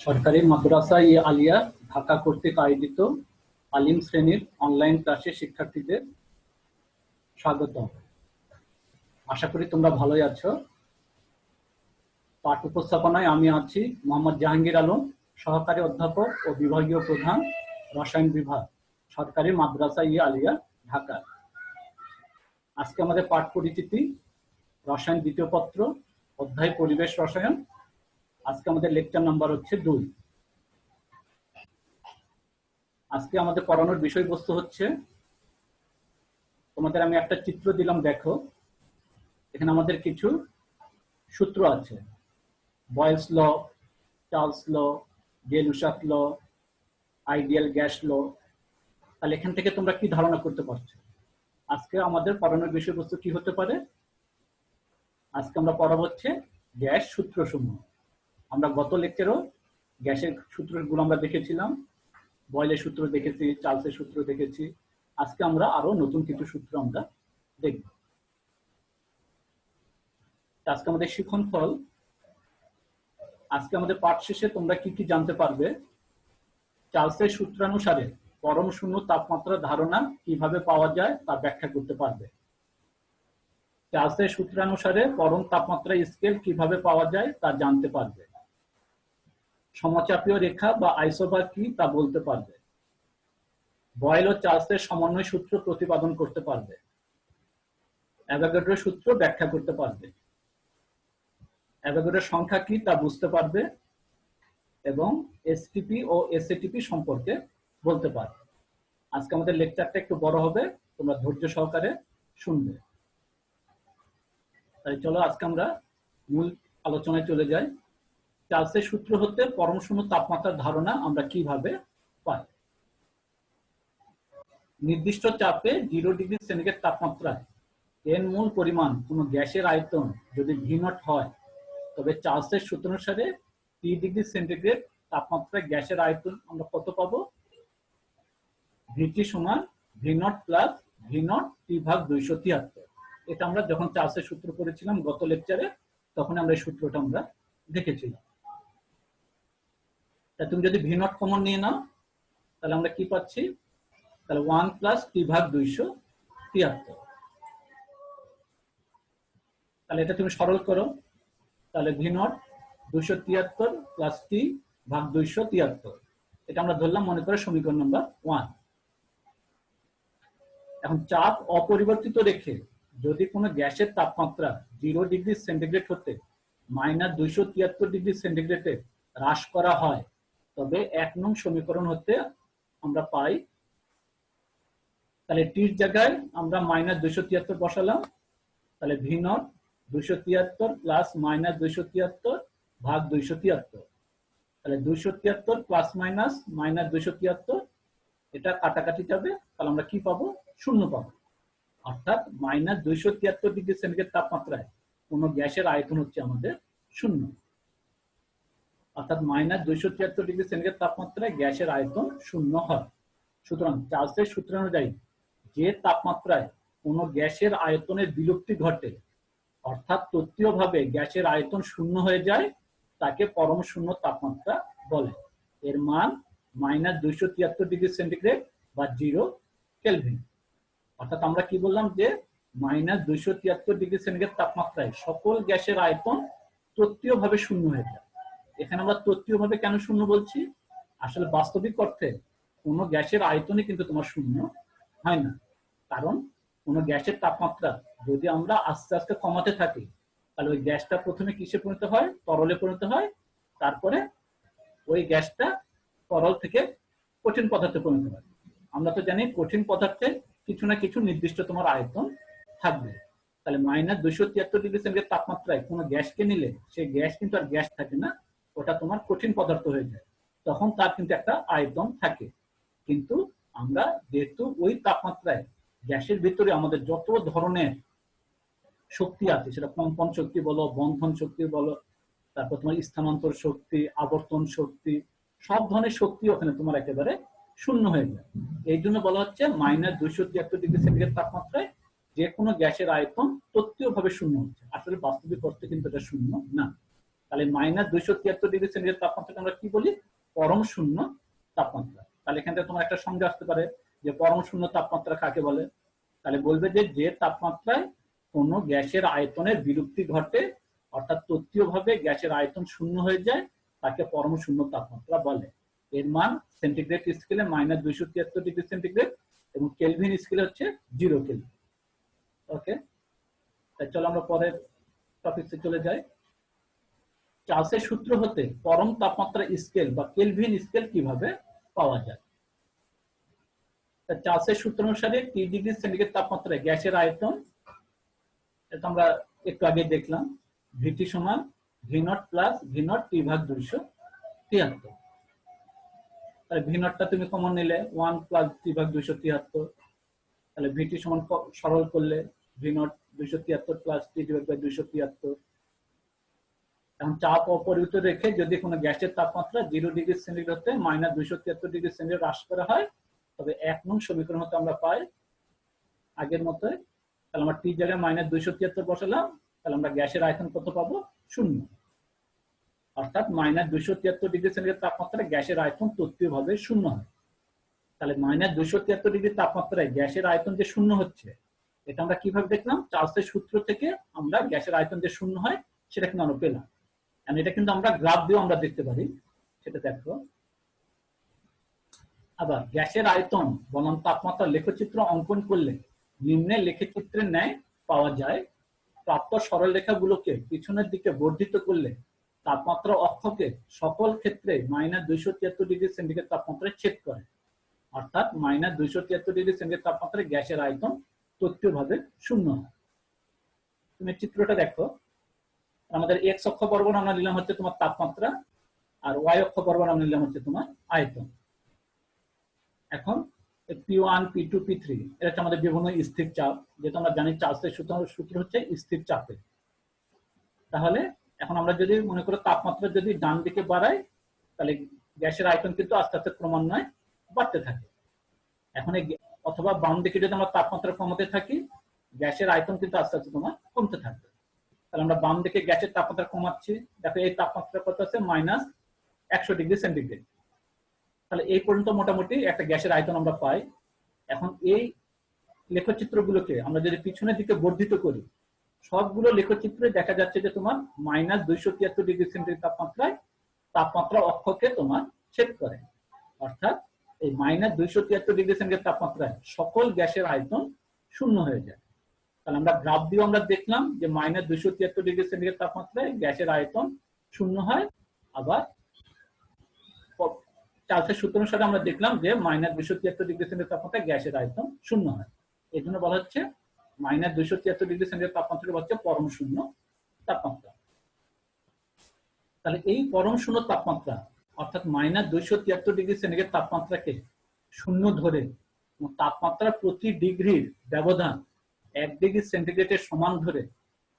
সরকারি মাদ্রাসা ই আলিয়া ঢাকা কর্তৃক আয়োজিত আলিম শ্রেণীর অনলাইন ক্লাসে শিক্ষার্থীদের স্বাগতম। আশা করি তোমরা ভালোই আছো। পাঠ উপস্থাপনায় আমি আছি মোহাম্মদ জাহাঙ্গীর আলম, সহকারী অধ্যাপক ও বিভাগীয় প্রধান, রসায়ন বিভাগ, সরকারি মাদ্রাসা ই আলিয়া, ঢাকা। আজকে আমাদের পাঠ পরিচিতি, রসায়ন দ্বিতীয় পত্র, অধ্যায় পরিবেশ রসায়ন। আজকে আমাদের লেকচার নাম্বার হচ্ছে 2। আজকে আমাদের পড়ানোর বিষয়বস্তু হচ্ছে, তোমাদের আমি একটা চিত্র দিলাম, দেখো এখানে আমাদের কিছু সূত্র আছে। বয়েলস ল, চার্লস ল, ডে-লুশাক ল, আইডিয়াল গ্যাস ল। তাহলে এখান থেকে তোমরা কি ধারণা করতে পারছো আজকে আমাদের পড়ানোর বিষয়বস্তু কি হতে পারে? আজকে আমরা পড়াবো হচ্ছে গ্যাস সূত্রসমূহ। আমরা গত লেকচারেও গ্যাসের সূত্রগুলো আমরা দেখেছিলাম, বয়েলের সূত্র দেখেছি, চার্লসের সূত্র দেখেছি। আজকে আমরা আরো নতুন কিছু সূত্র আমরা দেখব। আজকে আমাদের শিখন ফল, আজকে আমাদের পাঠ শেষে তোমরা কি কি জানতে পারবে? চার্লসের সূত্রানুসারে পরম শূন্য তাপমাত্রা ধারণা কিভাবে পাওয়া যায় তা ব্যাখ্যা করতে পারবে। চার্লসের সূত্রানুসারে পরম তাপমাত্রা স্কেল কিভাবে পাওয়া যায় তা জানতে পারবে। সমচাপীয় রেখা বা আইসোবার কি তা বলতে পারবে। বয়েল ও চার্লসের সমন্বয় সূত্র প্রতিপাদন করতে পারবে। অ্যাভোগাড্রোর সূত্র ব্যাখ্যা করতে পারবে। অ্যাভোগাড্রোর সংখ্যা কি তা বুঝতে পারবে এবং এসটিপি ও এসএটিপি সম্পর্কে বলতে পারবে। আজকে আমাদের লেকচারটা একটু বড় হবে, তোমরা ধৈর্য সহকারে শুনবে। তাই চলো আজকে আমরা মূল আলোচনায় চলে যাই। চার্লসের সূত্র হতে পরম শূন্য তাপমাত্রার ধারণা আমরা কিভাবে পাই। নির্দিষ্ট চাপে 0 ডিগ্রি সেন্টিগ্রেড তাপমাত্রায় n মোল পরিমাণ কোনো গ্যাসের আয়তন যদি V0 হয়, তবে চার্লসের সূত্র অনুসারে T ডিগ্রি সেন্টিগ্রেড তাপমাত্রায় গ্যাসের আয়তন আমরা কত পাবো? VT সমান V0 প্লাস V0 T ভাগ 273। এটা আমরা যখন চার্লসের সূত্র পড়েছিলাম গত লেকচারে, তখন আমরা এই সূত্রটা আমরা দেখেছিলাম। তা তুমি যদি V0 কমন নিয়ে নাও, তাহলে আমরা কি পাচ্ছি? তাহলে 1 প্লাস T ভাগ 273। তাহলে এটা তুমি সরল করো, তাহলে V0 273 প্লাস T ভাগ 273। এটা আমরা ধরলাম মনে করে সমীকরণ নাম্বার 1। এখন চাপ অপরিবর্তিত রেখে যদি কোনো গ্যাসের তাপমাত্রা 0 ডিগ্রি সেন্টিগ্রেড হতে -273 ডিগ্রি সেন্টিগ্রেডে হ্রাস করা হয়, তবে 1 নং সমীকরণ হতে আমরা পাই, তাহলে টির জায়গায় আমরা -273 বসালাম, তাহলে V0 273 প্লাস -273 ভাগ 273। তাহলে 273 প্লাস মাইনাস -273, এটা কাটাকাটি যাবে, তাহলে আমরা কি পাবো? 0 পাবো। অর্থাৎ -273 ডিগ্রি সেন্টিগ্রেড তাপমাত্রায় কোনো গ্যাসের আয়তন হচ্ছে আমাদের 0। অর্থাৎ -273 ডিগ্রি সেন্টিগ্রেড তাপমাত্রায় গ্যাসের আয়তন 0 হয়। সুতরাং চার্লসের সূত্র অনুযায়ী যে তাপমাত্রায় কোনো গ্যাসের আয়তনের বিলুপ্তি ঘটে, অর্থাৎ তত্ত্বীয়ভাবে গ্যাসের আয়তন 0 হয়ে যায়, তাকে পরম শূন্য তাপমাত্রা বলে। এর মান -273 ডিগ্রি সেন্টিগ্রেড বা 0 কেলভিন। অর্থাৎ আমরা কি বললাম যে -273 ডিগ্রি সেন্টিগ্রেড তাপমাত্রায় সকল গ্যাসের আয়তন তত্ত্বীয়ভাবে 0 হয়ে যায়। এখানে আমরা তত্ত্বীয়ভাবে কেন 0 বলছি? আসলে বাস্তবিক অর্থে কোনো গ্যাসের আয়তনই কিন্তু তোমার 0 হয় না। কারণ কোনো গ্যাসের তাপমাত্রা যদি আমরা আস্তে আস্তে কমাতে থাকি, তাহলে ওই গ্যাসটা প্রথমে কিসে পরিণত হয়? তরলে পরিণত হয়। তারপরে ওই গ্যাসটা তরল থেকে কঠিন পদার্থে পরিণত হয়। আমরা তো জানি কঠিন পদার্থে কিছু না কিছু নির্দিষ্ট তোমার আয়তন থাকবে। তাহলে -273 ডিগ্রি সেন্টিগ্রেড তাপমাত্রায় কোনো গ্যাসকে নিলে সেই গ্যাস কিন্তু আর গ্যাস থাকে না, ওটা তোমার কঠিন পদার্থ হয়ে যায়। তখন তার কিন্তু একটা আয়তন থাকে। কিন্তু আমরা যেহেতু ওই তাপমাত্রায় গ্যাসের ভিতরে আমাদের যত ধরনের শক্তি আছে, সেটা কম্পন শক্তি বলো, বন্ধন শক্তি বলো, তারপর তোমার স্থানান্তর শক্তি, আবর্তন শক্তি, সব ধরনের শক্তি ওখানে তোমার একেবারে 0 হয়ে যায়। এই জন্য বলা হচ্ছে -273 ডিগ্রি সেন্টিগ্রেড তাপমাত্রায় যে কোনো গ্যাসের আয়তন তত্ত্বীয়ভাবে 0 হচ্ছে। আসলে বাস্তবিক অর্থে কিন্তু এটা 0 না। তাহলে -273°C তাপমাত্রাকে আমরা কি বলি? পরম শূন্য তাপমাত্রা। তাহলে এখান থেকে তোমার একটা সংজ্ঞা আসতে পারে যে পরম শূন্য তাপমাত্রা কাকে বলে। তাহলে বলবে যে তাপমাত্রায় কোনো গ্যাসের আয়তনের বিলুপ্তি ঘটে, অর্থাৎ তত্ত্বীয়ভাবে গ্যাসের আয়তন শূন্য হয়ে যায়, তাকে পরম শূন্য তাপমাত্রা বলে। এর মান সেন্টিগ্রেড স্কেলে -273°C এবং কেলভিন স্কেলে হচ্ছে 0 কেলভিন। ওকে, চলো আমরা পরের টপিকে চলে যাই। চার্লসের সূত্র হতে পরম তাপমাত্রা স্কেল বা কেলভিন স্কেল কিভাবে পাওয়া যায়? চার্লসের সূত্র অনুসারে T°C তাপমাত্রায় গ্যাসের আয়তন, এটা আমরা একটু আগে দেখলাম, VT সমান V0 প্লাস V0 T ভাগ 273। তাহলে V0টা তুমি কমন নিলে 1 প্লাস T ভাগ 273, তাহলে VT সমান সরল করলে V0 273 plus T divide by 273। এখন চাপ অপরিবর্তিত রেখে যদি কোনো গ্যাসের তাপমাত্রা 0°C হতে -273°C হ্রাস করা হয়, তবে 1 নং সমীকরণ হতে আমরা পাই আগের মতো। তাহলে আমরা T জায়গায় -273 বসালাম, তাহলে আমরা গ্যাসের আয়তন কত পাবো? 0। অর্থাৎ -273°C তাপমাত্রায় গ্যাসের আয়তন তত্ত্বীয়ভাবে 0 হয়। তাহলে -273° তাপমাত্রায় গ্যাসের আয়তন যে 0 হচ্ছে, এটা আমরা কিভাবে দেখলাম? চার্লসের সূত্র থেকে আমরা গ্যাসের আয়তন যে 0 হয় সেটা কিন্তু আমরা পেলাম। এটা কিন্তু আমরা গ্রাফ দিয়েও আমরা দেখতে পারি, সেটা দেখো। আবার গ্যাসের আয়তন বনাম তাপমাত্রা লেখচিত্র অঙ্কন করলে নিম্নে লেখচিত্রের ন্যায় পাওয়া যায়। প্রাপ্ত সরলরেখাগুলোকে পিছনের দিকে বর্ধিত করলে তাপমাত্রা অক্ষকে সকল ক্ষেত্রে -273°C তাপমাত্রায় ছেদ করে, অর্থাৎ -273°C তাপমাত্রায় গ্যাসের আয়তন তত্ত্বীয়ভাবে 0 হয়। তুমি চিত্রটা দেখো, আমাদের এক্স অক্ষ বরাবর আমরা নিলাম হচ্ছে তোমার তাপমাত্রা, আর ওয়াই অক্ষ বরাবর আমরা নিলাম হচ্ছে তোমার আয়তন। এখন P1, P2, P3 এটা হচ্ছে আমাদের বিভিন্ন স্থির চাপ, যেটা আমরা জানি চার্লসের সূত্র হচ্ছে স্থির চাপে। তাহলে এখন আমরা যদি মনে করো তাপমাত্রা যদি ডান দিকে বাড়াই, তাহলে গ্যাসের আয়তন কিন্তু আস্তে আস্তে ক্রমান্বয়ে বাড়তে থাকে। এখন অথবা বাম দিকে যদি আমরা তাপমাত্রা কমাতে থাকি, গ্যাসের আয়তন কিন্তু আস্তে আস্তে তোমার কমতে থাকবে। তাহলে আমরা বাম দিকে গ্যাসের তাপমাত্রা কমাচ্ছি, দেখো এই তাপমাত্রা কত আছে? -100°C। তাহলে এই পর্যন্ত মোটামুটি একটা গ্যাসের আয়তন আমরা পাই। এখন এই লেখচিত্রগুলোকে আমরা যদি পিছনের দিকে বর্ধিত করি, সবগুলো লেখচিত্রে দেখা যাচ্ছে যে তোমার -273°C তাপমাত্রায় তাপমাত্রা অক্ষকে তোমার ছেদ করে, অর্থাৎ এই -273°C তাপমাত্রায় সকল গ্যাসের আয়তন 0 হয়ে যায়। তাহলে আমরা গ্রাফ দিয়ে আমরা দেখলাম যে -273°C তাপমাত্রায় গ্যাসের আয়তন 0 হয়। আবার চার্লসের সূত্র অনুসারে আমরা দেখলাম যে -273°C তাপমাত্রায় গ্যাসের আয়তন 0 হয়। এই জন্য বলা হচ্ছে -273°C তাপমাত্রা হচ্ছে পরম শূন্য তাপমাত্রা। তাহলে এই পরম শূন্য তাপমাত্রা অর্থাৎ -273°C তাপমাত্রাকে 0 ধরে তাপমাত্রার প্রতি ডিগ্রির ব্যবধান 1°C সমান ধরে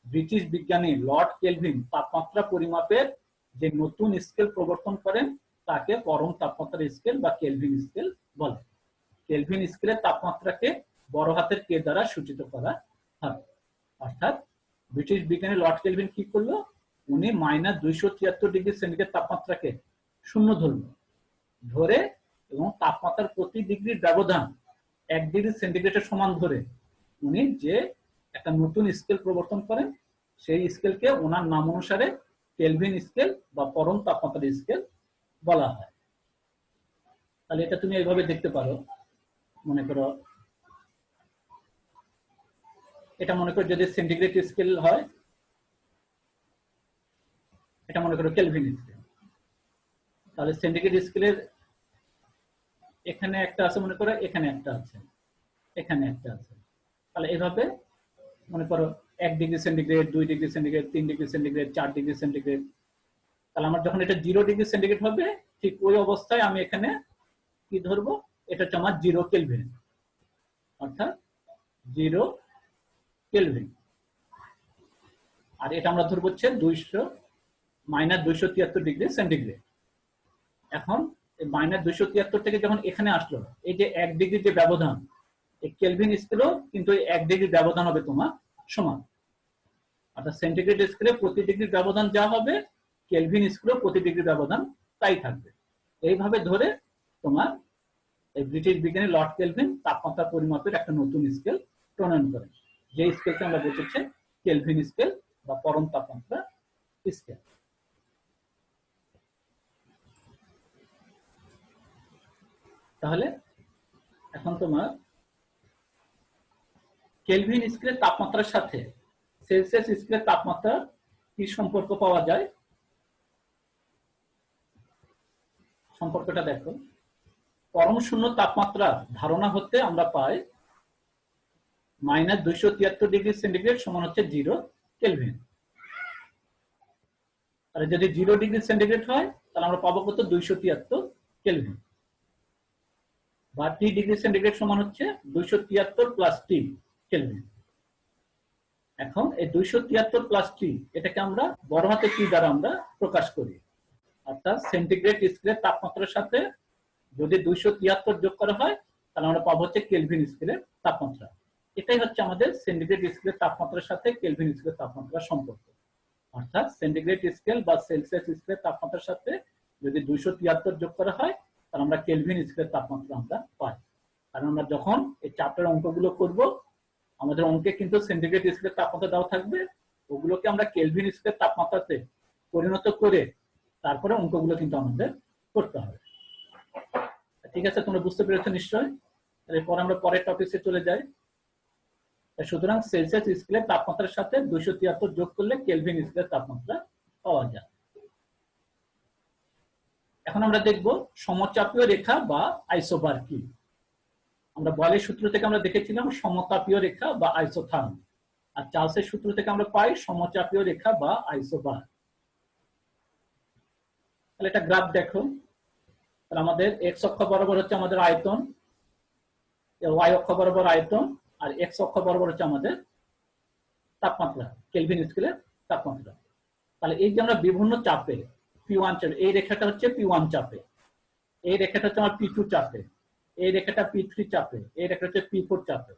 ব্রিটিশ বিজ্ঞানী লর্ড কেলভিন তাপমাত্রা পরিমাপের যে নতুন স্কেল প্রবর্তন করেন তাকে পরম তাপমাত্রা স্কেল বা কেলভিন স্কেল বলে। কেলভিন স্কেলের তাপমাত্রাকে বড় হাতের কে দ্বারা সূচিত করা হয়। অর্থাৎ ব্রিটিশ বিজ্ঞানী লর্ড কেলভিন কি করলো? উনি -273°C তাপমাত্রাকে 0 ধরল, ধরে এবং তাপমাত্রার প্রতি ডিগ্রির ব্যবধান 1°C সমান ধরে উনি যে একটা নতুন স্কেল প্রবর্তন করেন, সেই স্কেলকে ওনার নাম অনুসারে কেলভিন স্কেল বা পরম তাপমাত্রা স্কেল বলা হয়। তাহলে এটা তুমি এইভাবে দেখতে পারো, মনে করো এটা মনে করো যদি সেন্টিগ্রেড স্কেল হয়, এটা মনে করো কেলভিন স্কেল। তাহলে সেন্টিগ্রেড স্কেলের এখানে একটা আছে, মনে করো এখানে একটা আছে, এখানে একটা আছে। তাহলে এইভাবে মনে করো 1°C, 2°C, 3°C, 4°C। তাহলে আমার যখন এটা 0°C হবে, ঠিক ওই অবস্থায় আমি এখানে কি ধরবো? এটা হচ্ছে আমার 0 কেলভিন, অর্থাৎ 0 কেলভিন। আর এটা আমরা ধরবো হচ্ছে -273°C। এখন -273 থেকে যখন এখানে আসলো, এই যে 1 ডিগ্রি যে ব্যবধান, এই কেলভিন স্কেলও কিন্তু 1 ডিগ্রি ব্যবধান হবে তোমার সমান। অর্থাৎ সেন্টিগ্রেড স্কেলে প্রতি ডিগ্রি ব্যবধান যা হবে কেলভিন স্কেলও প্রতি ডিগ্রি ব্যবধান তাই থাকবে। এইভাবে ধরে তোমার এই ব্রিটিশ বিজ্ঞানী লর্ড কেলভিন তাপমাত্রা পরিমাপের একটা নতুন স্কেল প্রণয়ন করেন, যে স্কেলকে আমরা বলছি কেলভিন স্কেল বা পরম তাপমাত্রা স্কেল। তাহলে এখন তোমার কেলভিন স্কেলের তাপমাত্রার সাথে সেলসিয়াস স্কেলের তাপমাত্রা কি সম্পর্ক পাওয়া যায়, সম্পর্কটা দেখো। পরম শূন্য তাপমাত্রা ধারণা হতে আমরা পাই -273 ডিগ্রি সেন্টিগ্রেড সমান হচ্ছে 0 কেলভিন। আর যদি 0 ডিগ্রি সেন্টিগ্রেড হয় তাহলে আমরা পাবো কত, 273 কেলভিন। বা টি ডিগ্রি সেন্টিগ্রেড সমান হচ্ছে 273 প্লাস টি কেলভিন। এখন এই 273 প্লাস টি এটাকে আমরা বড় হাতে টি দ্বারা আমরা প্রকাশ করি, অর্থাৎ সেন্টিগ্রেড স্কেলের তাপমাত্রার সাথে যদি 273 যোগ করা হয় তাহলে আমরা পাবো হচ্ছে কেলভিন স্কেলের তাপমাত্রা। এটাই হচ্ছে আমাদের সেন্টিগ্রেড স্কেলের তাপমাত্রার সাথে কেলভিন স্কেলের তাপমাত্রার সম্পর্ক। অর্থাৎ সেন্টিগ্রেড স্কেল বা সেলসিয়াস স্কেলের তাপমাত্রার সাথে যদি 273 যোগ করা হয় তাহলে আমরা কেলভিন স্কেলের তাপমাত্রা আমরা পাই। কারণ আমরা যখন এই চ্যাপ্টার অঙ্কগুলো করব আমাদের অঙ্কে কিন্তু সেন্টিগ্রেড স্কেলের তাপমাত্রা দেওয়া থাকবে, ওগুলোকে আমরা কেলভিন স্কেলের তাপমাত্রাতে পরিণত করে তারপরে অঙ্কগুলো কিন্তু আমাদের করতে হবে। ঠিক আছে, তোমরা বুঝতে পেরেছো নিশ্চয়। এরপর আমরা পরের টপিকে চলে যাই। সুতরাং সেলসিয়াস স্কেলের তাপমাত্রার সাথে 273 যোগ করলে কেলভিন স্কেলের তাপমাত্রা পাওয়া যায়। এখন আমরা দেখব সমচাপীয় রেখা বা আইসোবার কি। আমরা বয়েলের সূত্র থেকে আমরা দেখেছিলাম সমতাপীয় রেখা বা আইসোথার্ম, আর চার্লসের সূত্র থেকে আমরা পাই সমচাপীয় রেখা বা আইসোবার। তাহলে এটা গ্রাফ দেখো। তাহলে আমাদের এক্স অক্ষ বরাবর হচ্ছে আমাদের আয়তন, ওয়াই অক্ষ বরাবর আয়তন, আর এক্স অক্ষ বরাবর হচ্ছে আমাদের তাপমাত্রা, কেলভিন স্কেলের তাপমাত্রা। তাহলে এই যে আমরা বিভিন্ন চাপে P1 চাপে, এই রেখাটা হচ্ছে P1 চাপে, এই রেখাটা হচ্ছে আমার P2 চাপে, এই রেখাটা P3 চাপে, এই রেখাটা হচ্ছে P4 চাপে।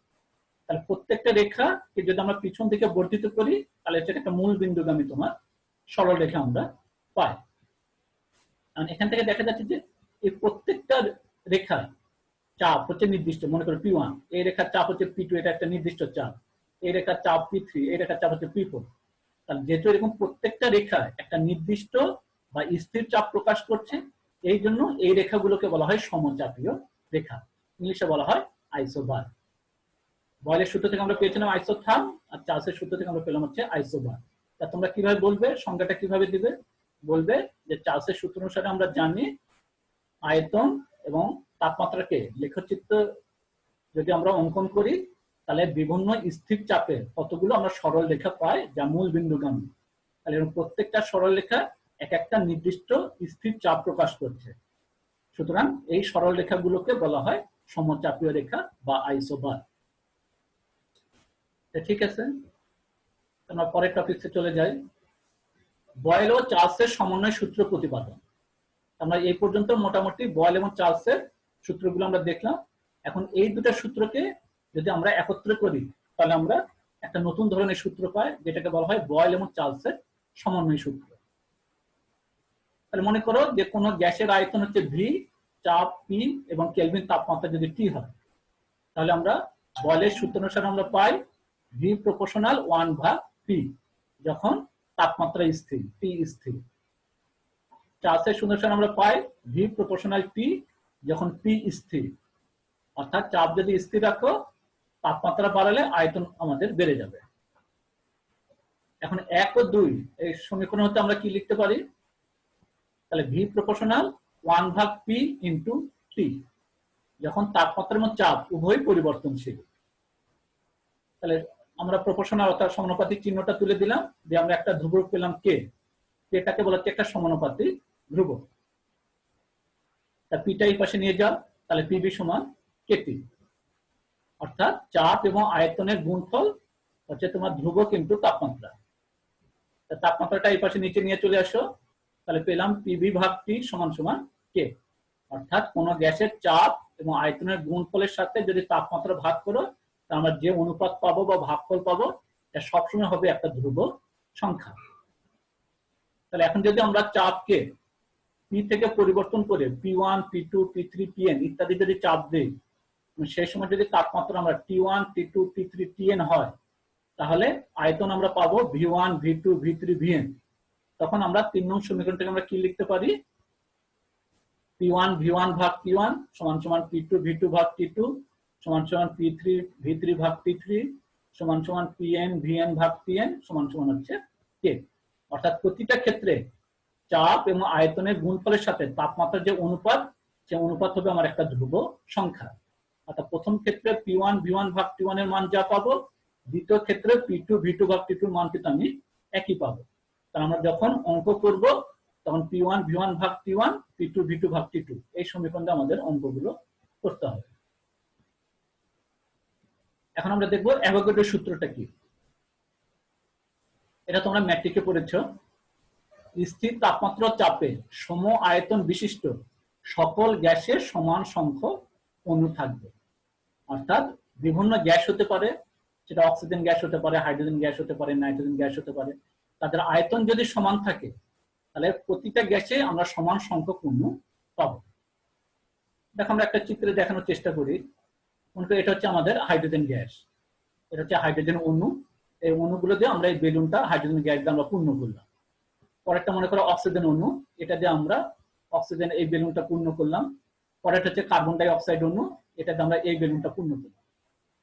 তাহলে প্রত্যেকটা রেখাকে যদি আমরা পিছন দিকে বর্ধিত করি তাহলে এটা একটা মূল বিন্দুগামী তোমার সরল রেখা আমরা পাই। কারণ এখান থেকে দেখা যাচ্ছে যে এই প্রত্যেকটা রেখা চাপ হচ্ছে নির্দিষ্ট। মনে করো P1, এই রেখার চাপ হচ্ছে P2, এটা একটা নির্দিষ্ট চাপ, এই রেখার চাপ P3, এই রেখার চাপ হচ্ছে P4। তাহলে যেহেতু এরকম প্রত্যেকটা রেখা একটা নির্দিষ্ট বা স্থির চাপ প্রকাশ করছে, এই জন্য এই রেখাগুলোকে বলা হয় সমচাপীয় রেখা, ইংলিশে বলা হয় আইসোবার। বয়েলের সূত্র থেকে আমরা পেয়েছিলাম আইসোথার্ম, আর চার্লসের সূত্র থেকে আমরা পেলাম হচ্ছে আইসোবার। তা তোমরা কিভাবে বলবে, সংজ্ঞাটা কিভাবে দিবে? বলবে যে চার্লসের সূত্র অনুসারে আমরা জানি আয়তন এবং তাপমাত্রাকে লেখচিত্র যদি আমরা অঙ্কন করি তাহলে বিভিন্ন স্থির চাপে কতগুলো আমরা সরল রেখা পাই যা মূল বিন্দুগামী। তাহলে প্রত্যেকটা সরল রেখা এক একটা নির্দিষ্ট স্থির চাপ প্রকাশ করছে। সুতরাং এই সরল রেখাগুলোকে বলা হয় সমচাপীয় রেখা বা আইসোবার। ঠিক আছে, আমরা পরের টপিকে চলে যাই। বয়েল ও চার্লসের সমন্বয় সূত্র প্রতিপাদন। আমরা এই পর্যন্ত মোটামুটি বয়েল এবং চার্লসের সূত্রগুলো আমরা দেখলাম। এখন এই দুটো সূত্রকে যদি আমরা একত্র করি তাহলে আমরা একটা নতুন ধরনের সূত্র পাই, যেটাকে বলা হয় বয়েল এবং চার্লসের সমন্বয় সূত্র। তাহলে মনে করো যে কোনো গ্যাসের আয়তন হচ্ছে ভি, চাপ পি এবং কেলভিন তাপমাত্রা যদি টি হয়, তাহলে আমরা বয়েলের সূত্র অনুসারে আমরা পাই ভি প্রপোর্শনাল 1/পি যখন তাপমাত্রা স্থির, টি স্থির। চার্লসের সূত্র অনুসারে আমরা পাই ভি প্রপোর্শনাল টি যখন পি স্থির। অর্থাৎ চাপ যদি স্থির রাখো তাপমাত্রা বাড়ালে আয়তন আমাদের বেড়ে যাবে। এখন 1 ও 2 এই সমীকরণ হতে আমরা কি লিখতে পারি? তাহলে ভি প্রপোর্শনাল 1/পি ইন্টু টি যখন তাপমাত্রা এবং চাপ উভয় পরিবর্তনশীল। তাহলে আমরা প্রপোর্শনাল অর্থাৎ সমানুপাতিক চিহ্নটা তুলে দিলাম, দিয়ে আমরা একটা ধ্রুবক পেলাম কে। এটাকে বলা হচ্ছে একটা সমানুপাতিক ধ্রুবক। তা পিটা এই পাশে নিয়ে যাও, তাহলে পিবি সমান কেটি। অর্থাৎ চাপ এবং আয়তনের গুণফল হচ্ছে তোমার ধ্রুবক ইন্টু তাপমাত্রা। তাপমাত্রাটা এই পাশে নিচে নিয়ে চলে আসো, তাহলে পেলাম পিবি ভাগ টি সমান সমান কে। অর্থাৎ কোন গ্যাসের চাপ এবং আয়তনের গুণফলের সাথে যদি তাপমাত্রা ভাগ করো তাহলে আমরা যে অনুপাত পাবো বা ভাগফল পাবো এটা সবসময় হবে একটা ধ্রুবক সংখ্যা। তাহলে এখন যদি আমরা চাপকে পি থেকে পরিবর্তন করে P1 P2 P3 Pn ইত্যাদি যদি চাপ দিই, সেই সময় যদি তাপমাত্রা আমরা T1 T2 T3 Tn হয়, তাহলে আয়তন আমরা পাবো V1 V2 V3 Vn। তখন আমরা 3 নং সমীকরণ থেকে আমরা কি লিখতে পারি? P1 V1 ভাগ P1 সমান সমান P2 V2 ভাগ T2 সমান সমান P3 V3 ভাগ T3 সমান সমান Pn Vn ভাগ Pn সমান সমান হচ্ছে K। অর্থাৎ প্রতিটা ক্ষেত্রে চাপ এবং আয়তনের গুণফলের সাথে তাপমাত্রার যে অনুপাত, সে অনুপাত হবে আমার একটা ধ্রুব সংখ্যা। অর্থাৎ প্রথম ক্ষেত্রে P1 V1 ভাগ T1 এর মান যা পাবো, দ্বিতীয় ক্ষেত্রে P2 V2 ভাগ T2 এর মান কিন্তু আমি একই পাবো। কারণ আমরা যখন অঙ্ক করব তখন P1 V1 ভাগ T1 P2 V2 ভাগ T2 এই সমীকরণে আমাদের অঙ্কগুলো করতে হবে। এখন আমরা দেখব অ্যাভোগাড্রোর সূত্রটা কি। এটা তোমরা ম্যাট্রিকে পড়েছো। স্থির তাপমাত্রা চাপে সম আয়তন বিশিষ্ট সকল গ্যাসের সমান সংখ্যক অণু থাকবে। অর্থাৎ বিভিন্ন গ্যাস হতে পারে, সেটা অক্সিজেন গ্যাস হতে পারে, হাইড্রোজেন গ্যাস হতে পারে, নাইট্রোজেন গ্যাস হতে পারে। তাদের আয়তন যদি সমান থাকে, তাহলে প্রতিটা গ্যাসে আমরা সমান সংখ্যক অণু পাবো। দেখো আমরা একটা চিত্রে দেখানোর চেষ্টা করি। মনে করি এটা হচ্ছে আমাদের হাইড্রোজেন গ্যাস, এটা হচ্ছে হাইড্রোজেন অণু। এই অণুগুলো দিয়ে আমরা এই বেলুনটা হাইড্রোজেন গ্যাস দিয়ে আমরা পূর্ণ করলাম। পরেরটা মনে করো অক্সিজেন অণু, এটা দিয়ে আমরা অক্সিজেন এই বেলুনটা পূর্ণ করলাম। পরেরটা হচ্ছে কার্বন ডাই অক্সাইড অণু, এটা দিয়ে আমরা এই বেলুনটা পূর্ণ করলাম।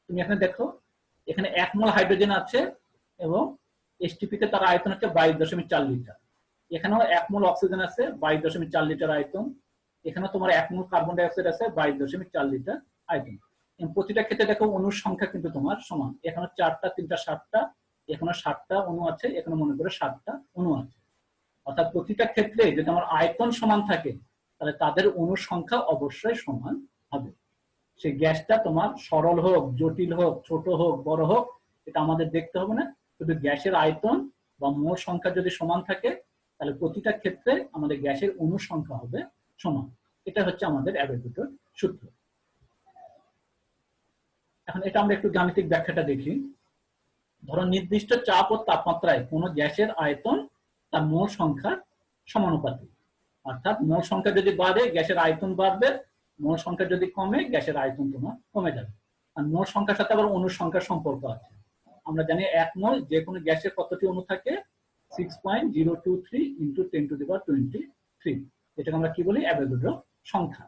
তুমি এখানে দেখো, এখানে 1 মোল হাইড্রোজেন আছে এবং এসটিপি তে তার আয়তন হচ্ছে 22.4 লিটার। এখানেও 1 মোল অক্সিজেন আছে, 22.4 লিটার আয়তন। এখানে তোমার 1 মোল কার্বন ডাই অক্সাইড আছে, 22.4 লিটার আয়তন। প্রতিটা ক্ষেত্রে দেখো অণুর সংখ্যা কিন্তু তোমার সমান। এখানে 4টা 3টা 7টা, এখানে 7টা অণু আছে, এখানে মনে করে 7টা অণু আছে। অর্থাৎ প্রতিটা ক্ষেত্রে যদি আমার আয়তন সমান থাকে, তাহলে তাদের অণুর সংখ্যা অবশ্যই সমান হবে। সেই গ্যাসটা তোমার সরল হোক, জটিল হোক, ছোট হোক, বড় হোক, এটা আমাদের দেখতে হবে না। শুধু গ্যাসের আয়তন বা মোল সংখ্যা যদি সমান থাকে, তাহলে প্রতিটা ক্ষেত্রে আমাদের গ্যাসের অণুর সংখ্যা হবে সমান। এটা হচ্ছে আমাদের অ্যাভোগাড্রোর সূত্র। এখন এটা আমরা একটু গাণিতিক ব্যাখ্যাটা দেখি। ধরো নির্দিষ্ট চাপ ও তাপমাত্রায় কোনো গ্যাসের আয়তন তার মোল সংখ্যার সমানুপাতিক। অর্থাৎ মোল সংখ্যা যদি বাড়ে, গ্যাসের আয়তন বাড়বে, মোল সংখ্যা যদি কমে, গ্যাসের আয়তন তোমার কমে যাবে। আর মোল সংখ্যার সাথে আবার অণুর সংখ্যার সম্পর্ক আছে। আমরা জানি 1 মোল যে কোনো গ্যাসের কতটি অণু থাকে? 6.023 × 10⁻23। এটাকে আমরা কি বলি? অ্যাভোগাড্রো সংখ্যা।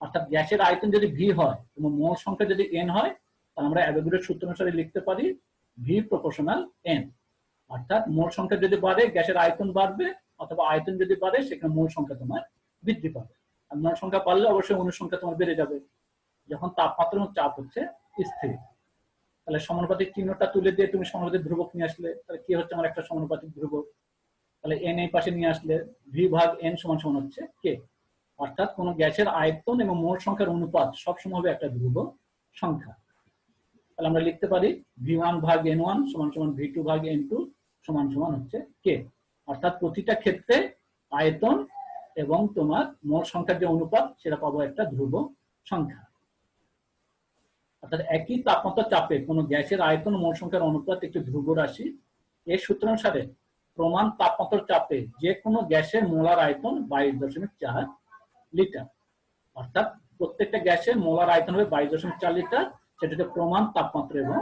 অর্থাৎ গ্যাসের আয়তন যদি ভি হয় এবং মোল সংখ্যা যদি এন হয়, তাহলে আমরা অ্যাভোগাড্রোর সূত্র অনুসারে লিখতে পারি ভি প্রপোর্শনাল এন। অর্থাৎ মোল সংখ্যা যদি বাড়ে, গ্যাসের আয়তন বাড়বে, অথবা আয়তন যদি বাড়ে, সেখানে মোল সংখ্যা তোমার বৃদ্ধি পাবে। আর মোল সংখ্যা বাড়লে অবশ্যই অণুর সংখ্যা তোমার বেড়ে যাবে। যখন তাপমাত্রা এবং চাপ হচ্ছে স্থির, তাহলে সমানুপাতিক চিহ্নটা তুলে দিয়ে তুমি সমানুপাতিক ধ্রুবক নিয়ে আসলে, তাহলে কি হচ্ছে আমার একটা সমানুপাতিক ধ্রুবক। তাহলে এন এই পাশে নিয়ে আসলে ভি ভাগ এন সমান সমান হচ্ছে কে। অর্থাৎ কোন গ্যাসের আয়তন এবং মোল সংখ্যার অনুপাত সবসময় হবে একটা ধ্রুব সংখ্যা। তাহলে আমরা লিখতে পারি V1 ভাগ N1 সমান সমান V2 ভাগ N2 সমান সমান হচ্ছে কে। অর্থাৎ প্রতিটা ক্ষেত্রে আয়তন এবং তোমার মোল সংখ্যার যে অনুপাত, সেটা পাবো একটা ধ্রুব সংখ্যা। অর্থাৎ একই তাপমাত্রা চাপে কোন গ্যাসের আয়তন ও মোল সংখ্যার অনুপাত একটি ধ্রুব রাশি। এর সূত্র অনুসারে প্রমাণ তাপমাত্রার চাপে যে কোনো গ্যাসের মোলার আয়তন 22.4 লিটার। অর্থাৎ প্রত্যেকটা গ্যাসের মোলার আয়তন হবে 22.4 লিটার। সেটা হচ্ছে প্রমাণ তাপমাত্রা এবং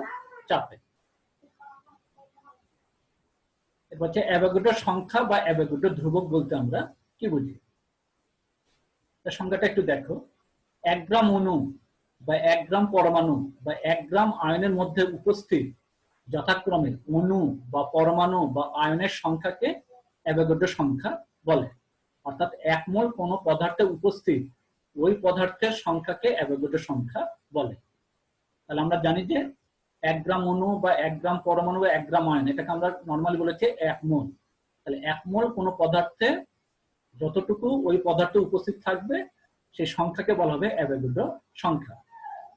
চাপে। এরপর হচ্ছে অ্যাভোগাড্রোর সংখ্যা বা অ্যাভোগাড্রোর ধ্রুবক বলতে আমরা কি বুঝি? তার সংখ্যাটা একটু দেখো। 1 গ্রাম অণু বা 1 গ্রাম পরমাণু বা 1 গ্রাম আয়নের মধ্যে উপস্থিত যথাক্রমে অণু বা পরমাণু বা আয়নের সংখ্যাকে অ্যাভোগাড্রো সংখ্যা বলে। অর্থাৎ 1 মোল কোন পদার্থে উপস্থিত ওই পদার্থের সংখ্যাকে অ্যাভোগাড্রো সংখ্যা বলে। তাহলে আমরা জানি যে 1 গ্রাম অণু বা 1 গ্রাম পরমাণু বা 1 গ্রাম আয়ন, এটাকে আমরা নর্মালি বলেছি 1 মোল। তাহলে 1 মোল কোন পদার্থে যতটুকু ওই পদার্থে উপস্থিত থাকবে, সেই সংখ্যাকে বলা হবে অ্যাভোগাড্রো সংখ্যা।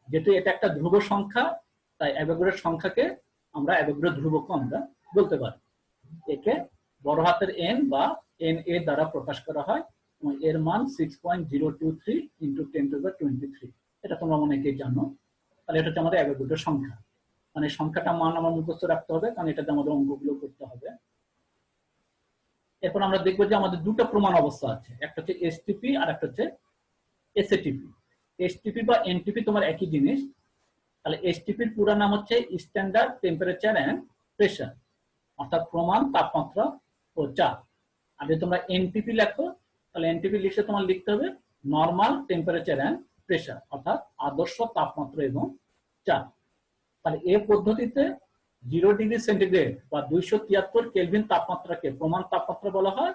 যেহেতু এটা একটা ধ্রুব সংখ্যা, তাই অ্যাভোগাড্রোর সংখ্যাকে আমরা অ্যাভোগাড্রো ধ্রুবক আমরা বলতে পারি। একে বড় হাতের এন বা এন এ দ্বারা প্রকাশ করা হয়। এর মান 6.023 × 10⁻23। এটা তোমরা অনেকেই জানো। তাহলে এটা হচ্ছে আমাদের অ্যাভোগাড্রো সংখ্যা। মানে সংখ্যাটা মান আমার মুখস্থ রাখতে হবে, কারণ এটাতে আমাদের অঙ্কগুলো করতে হবে। এরপর আমরা দেখবো যে আমাদের দুটো প্রমাণ অবস্থা আছে, একটা হচ্ছে এসটিপি আর একটা হচ্ছে এসএটিপি। এসটিপি বা এনটিপি তোমার একই জিনিস। তাহলে এসটিপির পুরো নাম হচ্ছে স্ট্যান্ডার্ড টেম্পারেচার এন্ড প্রেসার, অর্থাৎ প্রমাণ তাপমাত্রা ও চাপ। আর যদি তোমরা এনটিপি লেখো তাহলে এনটিপি লিখে তোমার লিখতে হবে নর্মাল টেম্পারেচার এন্ড প্রেসার, অর্থাৎ আদর্শ তাপমাত্রা এবং চাপ। তাহলে এই পদ্ধতিতে 0°C বা 273 কেলভিন তাপমাত্রাকে প্রমাণ তাপমাত্রা বলা হয়,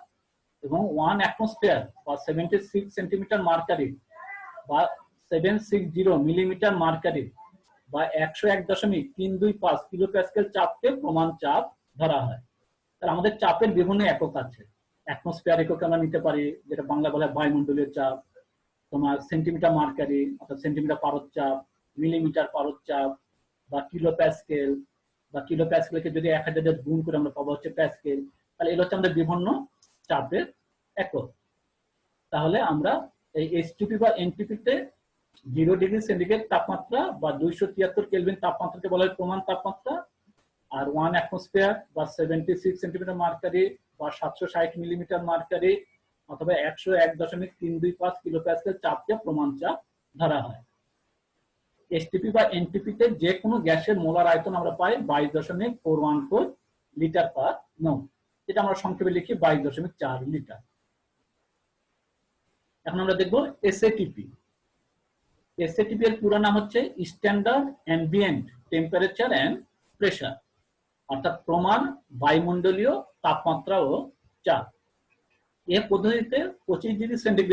এবং 1 অ্যাটমসফিয়ার বা 76 সেন্টিমিটার মার্কারি বা 760 মিলিমিটার মার্কারি বা 101.325 কিলো প্যাসকেল চাপকে প্রমাণ চাপ ধরা হয়। তাহলে আমাদের চাপের বিভিন্ন একক আছে। অ্যাটমসফিয়ার একক আমরা নিতে পারি, যেটা বাংলা বলা হয় বায়ুমণ্ডলীয় চাপ, তোমার সেন্টিমিটার মার্কারি অর্থাৎ সেন্টিমিটার পারদ চাপ, মিলিমিটার পারদ চাপ বা কিলো প্যাসকেল, বা কিলো প্যাসকেলকে যদি 1000 দিয়ে গুণ করে আমরা পাবো হচ্ছে প্যাসকেল। তাহলে এগুলো হচ্ছে আমাদের বিভিন্ন চাপের একক। তাহলে আমরা এই এসটিপি বা এনটিপিতে 0°C তাপমাত্রা বা 273 কেলভিন তাপমাত্রাকে বলা হয় প্রমাণ তাপমাত্রা, আর 1 অ্যাটমসফিয়ার বা 76 সেন্টিমিটার মার্কারি বা 760 মিলিমিটার মার্কারি অথবা 101.325 কিলো প্যাসকেল চাপকে প্রমাণ চাপ ধরা হয়। এসটিপি বা এনটিপিতে যে কোনো গ্যাসের মোলার আয়তন আমরা পাই 22.414 লিটার পার মোল, যেটা আমরা সংক্ষেপে লিখি 22.4 লিটার। এখন আমরা দেখব এসএটিপি। এসএটিপি এর পুরো নাম হচ্ছে standard ambient temperature and pressure, অর্থাৎ প্রমাণ বায়ুমণ্ডলীয় তাপমাত্রা ও চাপ। এই পদ্ধতিতে 25°C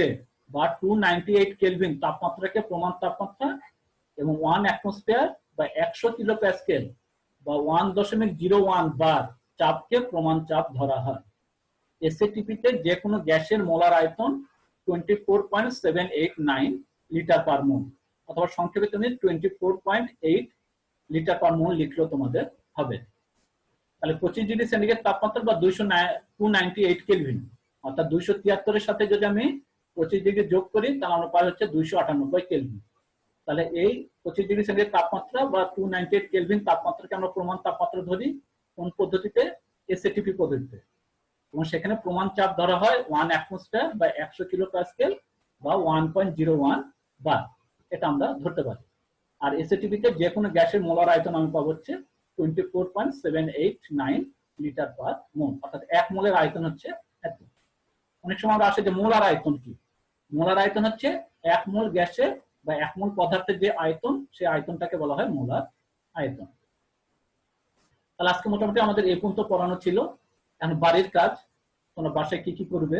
বা 298 কেলভিন তাপমাত্রাকে প্রমাণ তাপমাত্রা এবং 1 অ্যাটমসফিয়ার বা 100 কিলো প্যাসকেল বা 1.01 বার চাপকে প্রমাণ চাপ ধরা হয়। এসএটিপিতে যে কোনো গ্যাসের মোলার আয়তন 24.789 লিটার পার মোল, অথবা সংক্ষেপে তুমি 24.8 লিটার পার মোল লিখলেও তোমাদের হবে। তাহলে 25°C তাপমাত্রা বা 298 কেলভিন অর্থাৎ 273 এর সাথে যদি আমি 25° যোগ করি তাহলে আমরা পাই হচ্ছে 298 কেলভিন। তাহলে এই 25°C তাপমাত্রা বা 298 কেলভিন তাপমাত্রাকে আমরা প্রমাণ তাপমাত্রা ধরি কোন পদ্ধতিতে? এসএটিপি পদ্ধতিতে। এবং সেখানে প্রমাণ চাপ ধরা হয় 1 অ্যাটমসফিয়ার বা 100 কিলো প্যাসকেল বা 1.01 বার, এটা আমরা ধরতে পারি। আর এসএটিপিতে যে কোনো গ্যাসের মোলার আয়তন আমি পাবো হচ্ছে 24.789 লিটার পার মোল, অর্থাৎ 1 মোলের আয়তন হচ্ছে এত। অনেক সময় আমরা আসে যে মোলার আয়তন কি? মোলার আয়তন হচ্ছে 1 মোল গ্যাসের বা 1 মোল পদার্থের যে আয়তন, সেই আয়তনটাকে বলা হয় মোলার আয়তন। তাহলে আজকে মোটামুটি আমাদের এই পর্যন্ত পড়ানো ছিল। এখন বাড়ির কাজ, তোমরা বাসায় কি কি করবে।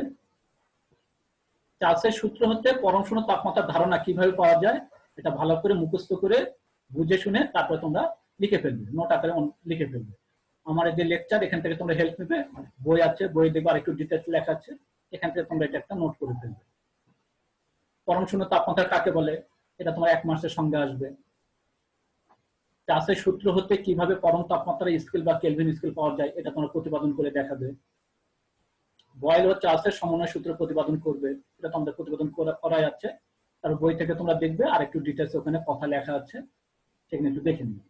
চার্লসের সূত্র হচ্ছে পরম শূন্য তাপমাত্রার ধারণা কিভাবে পাওয়া যায়, এটা ভালো করে মুখস্থ করে বুঝে শুনে তারপরে তোমরা লিখে ফেলবে, নোট আকারে লিখে ফেলবে। আমার এই যে লেকচার, এখান থেকে তোমরা হেল্প নেবে, বই আছে, বই দেখবে আরেকটু ডিটেলস লেখা আছে, এখান থেকে তোমরা এটা একটা নোট করে ফেলবে। পরম শূন্য তাপমাত্রা কাকে বলে, এটা তোমার 1 মাসের সঙ্গে আসবে। চার্লসের সূত্র হতে কিভাবে পরম তাপমাত্রার স্কেল বা কেলভিন স্কেল পাওয়া যায়, এটা তোমরা প্রতিপাদন করে দেখাবে। বয়েল ও চার্লসের সমন্বয় সূত্র প্রতিপাদন করবে, এটা তোমাদের প্রতিপাদন করা যাচ্ছে, তার বই থেকে তোমরা দেখবে আর একটু ডিটেলস ওখানে কথা লেখা আছে, সেখানে একটু দেখে নিবে।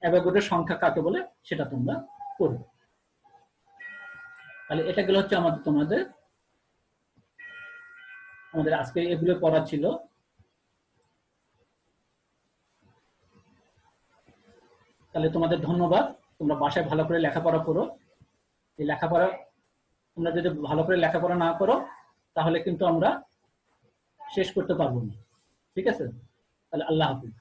অ্যাভোগাড্রোর সংখ্যা কাকে বলে সেটা তোমরা করবে। তাহলে এটা গেল হচ্ছে আমাদের আজকে এগুলো পড়া ছিল। তাহলে তোমাদের ধন্যবাদ, তোমরা বাসায় ভালো করে লেখাপড়া করো। এই লেখাপড়া তোমরা যদি ভালো করে লেখাপড়া না করো তাহলে কিন্তু আমরা শেষ করতে পারবো না। ঠিক আছে, তাহলে আল্লাহ হাফিজ।